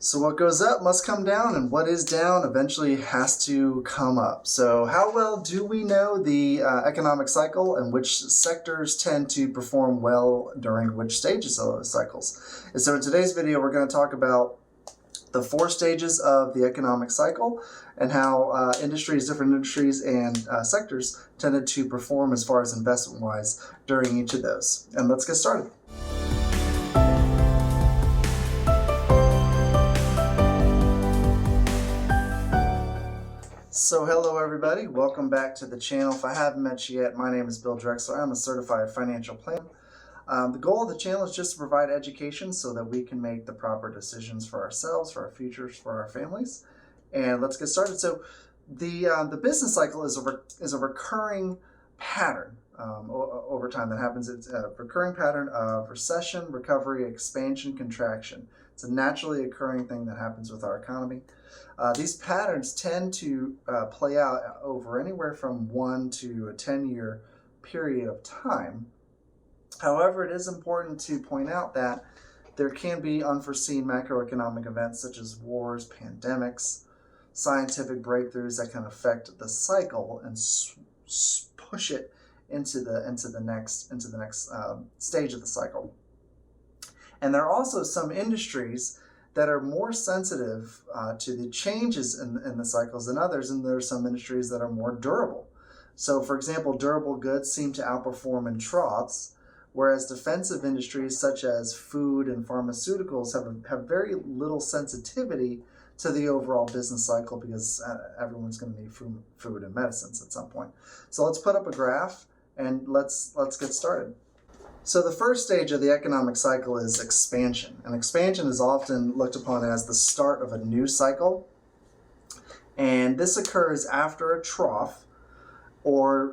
So what goes up must come down, and what is down eventually has to come up. So how well do we know the economic cycle and which sectors tend to perform well during which stages of those cycles? And so in today's video, we're going to talk about the 4 stages of the economic cycle and how different industries and sectors tended to perform as far as investment-wise during each of those. And let's get started. So hello everybody, welcome back to the channel. If I haven't met you yet, my name is Bill Drexler. I'm a certified financial planner. The goal of the channel is just to provide education so that we can make the proper decisions for ourselves, for our futures, for our families. And let's get started. So the business cycle is a recurring pattern over time that happens. It's a recurring pattern of recession, recovery, expansion, contraction. It's a naturally occurring thing that happens with our economy. These patterns tend to play out over anywhere from 1 to a 10-year period of time. However, it is important to point out that there can be unforeseen macroeconomic events such as wars, pandemics, scientific breakthroughs that can affect the cycle and push it into the next stage of the cycle. And there are also some industries that are more sensitive to the changes in the cycles than others, and there are some industries that are more durable. So, for example, durable goods seem to outperform in troughs, whereas defensive industries such as food and pharmaceuticals have very little sensitivity to the overall business cycle because everyone's going to need food and medicines at some point. So let's put up a graph and let's get started. So the first stage of the economic cycle is expansion. And expansion is often looked upon as the start of a new cycle. And this occurs after a trough or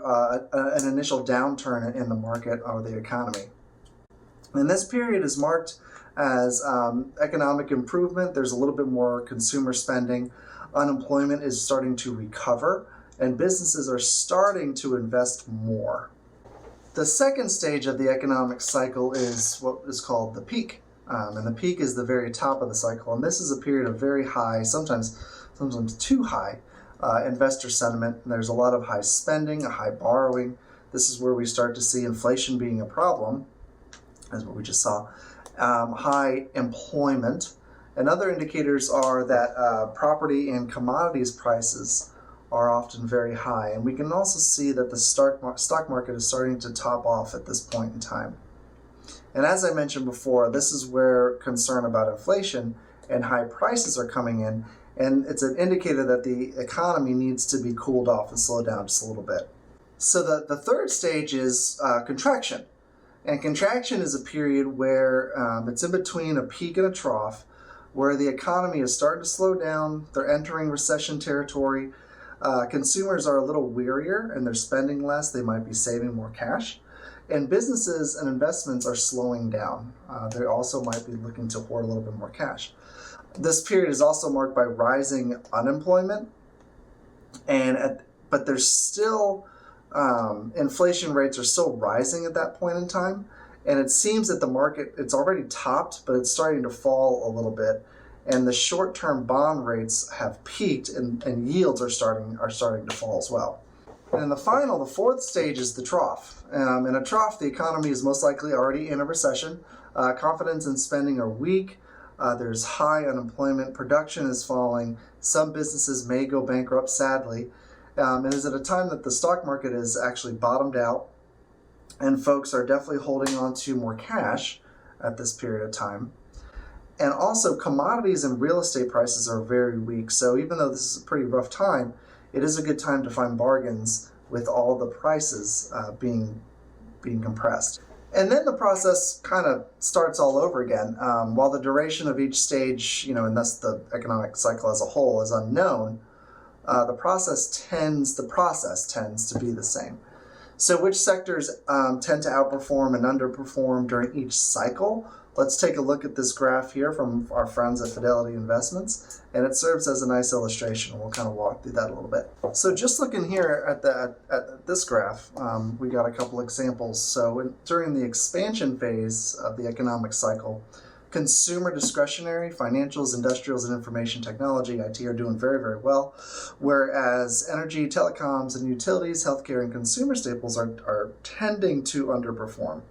an initial downturn in the market or the economy. And this period is marked as economic improvement. There's a little bit more consumer spending. Unemployment is starting to recover, and businesses are starting to invest more. The second stage of the economic cycle is what is called the peak. And the peak is the very top of the cycle. And this is a period of very high, sometimes too high, investor sentiment. And there's a lot of high spending, a high borrowing. This is where we start to see inflation being a problem, as what we just saw. High employment. And other indicators are that property and commodities prices are often very high. And we can also see that the stock market is starting to top off at this point in time. And as I mentioned before, this is where concern about inflation and high prices are coming in, and it's an indicator that the economy needs to be cooled off and slowed down just a little bit. So the third stage is contraction. And contraction is a period where it's in between a peak and a trough, where the economy is starting to slow down, they're entering recession territory. Consumers are a little wearier and they're spending less. They might be saving more cash. And businesses and investments are slowing down. They also might be looking to hoard a little bit more cash. This period is also marked by rising unemployment. But there's still, inflation rates are still rising at that point in time. And it seems that the market, it's already topped, but it's starting to fall a little bit. And the short-term bond rates have peaked, and yields are starting to fall as well. And the fourth stage is the trough. In a trough, the economy is most likely already in a recession. Confidence and spending are weak. There's high unemployment. Production is falling. Some businesses may go bankrupt, sadly. And is at a time that the stock market is actually bottomed out, and folks are definitely holding on to more cash at this period of time. And also, commodities and real estate prices are very weak. So even though this is a pretty rough time, it is a good time to find bargains with all the prices being compressed. And then the process kind of starts all over again. While the duration of each stage, and thus the economic cycle as a whole, is unknown, the process tends to be the same. So which sectors tend to outperform and underperform during each cycle? Let's take a look at this graph here from our friends at Fidelity Investments, and it serves as a nice illustration. We'll kind of walk through that a little bit. So just looking here at this graph, we got a couple examples. So during the expansion phase of the economic cycle, Consumer discretionary, financials, industrials, and information technology, IT, are doing very, very well, whereas energy, telecoms, and utilities, healthcare, and consumer staples are tending to underperform.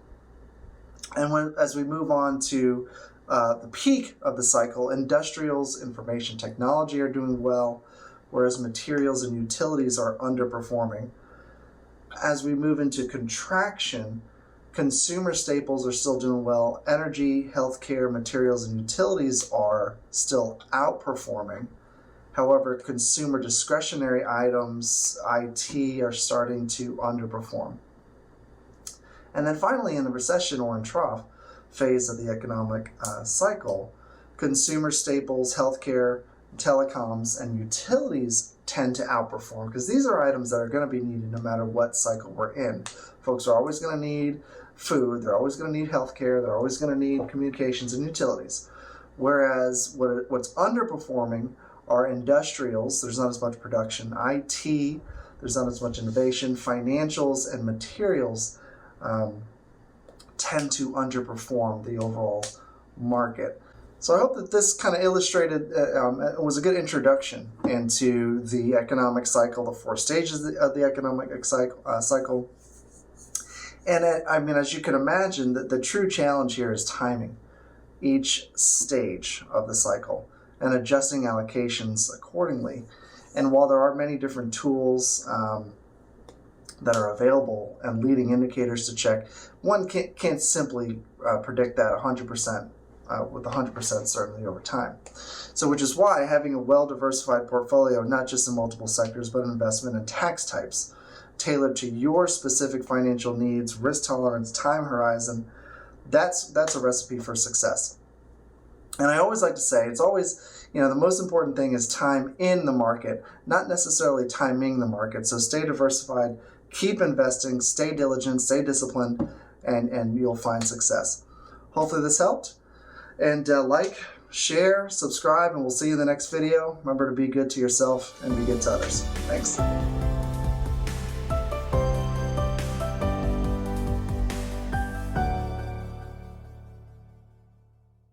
And as we move on to the peak of the cycle, industrials, information technology are doing well, whereas materials and utilities are underperforming. As we move into contraction, consumer staples are still doing well. Energy, healthcare, materials, and utilities are still outperforming. However, consumer discretionary items, IT, are starting to underperform. And then finally, in the recession or in trough phase of the economic cycle, consumer staples, healthcare, telecoms, and utilities tend to outperform because these are items that are going to be needed no matter what cycle we're in. Folks are always going to need food, they're always going to need healthcare, they're always going to need communications and utilities. Whereas what's underperforming are industrials, there's not as much production, IT, there's not as much innovation, financials and materials tend to underperform the overall market. So I hope that this kind of illustrated, was a good introduction into the economic cycle, the 4 stages of the economic cycle. And I mean, as you can imagine, the true challenge here is timing each stage of the cycle and adjusting allocations accordingly. And while there are many different tools that are available and leading indicators to check, one can't simply predict that 100% with 100% certainty over time. So which is why having a well-diversified portfolio, not just in multiple sectors, but investment and tax types, tailored to your specific financial needs, risk tolerance, time horizon, that's a recipe for success. And I always like to say, it's always, the most important thing is time in the market, not necessarily timing the market. So stay diversified, keep investing, stay diligent, stay disciplined, and you'll find success. Hopefully this helped. And like, share, subscribe, and we'll see you in the next video. Remember to be good to yourself and be good to others. Thanks.